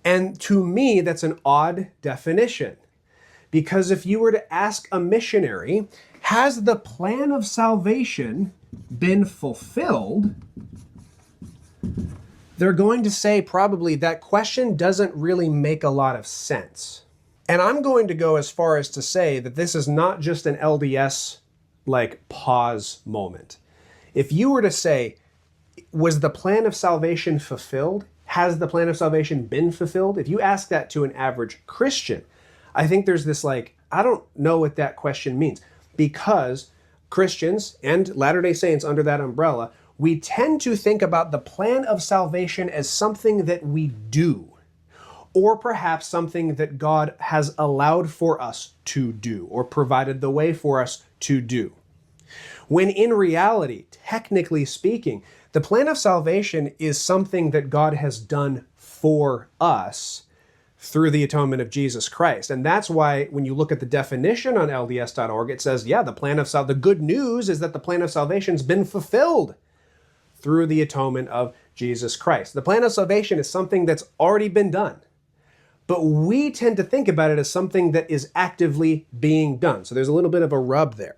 And to me, that's an odd definition. Because if you were to ask a missionary, has the plan of salvation been fulfilled? They're going to say probably that question doesn't really make a lot of sense. And I'm going to go as far as to say that this is not just an LDS like pause moment. If you were to say, was the plan of salvation fulfilled? Has the plan of salvation been fulfilled? If you ask that to an average Christian, I think there's this like, I don't know what that question means, because Christians and Latter-day Saints under that umbrella, we tend to think about the plan of salvation as something that we do, or perhaps something that God has allowed for us to do, or provided the way for us to do. When in reality, technically speaking, the plan of salvation is something that God has done for us through the atonement of Jesus Christ. And that's why when you look at the definition on LDS.org, it says, yeah, the good news is that the plan of salvation has been fulfilled through the atonement of Jesus Christ. The plan of salvation is something that's already been done, but we tend to think about it as something that is actively being done. So there's a little bit of a rub there.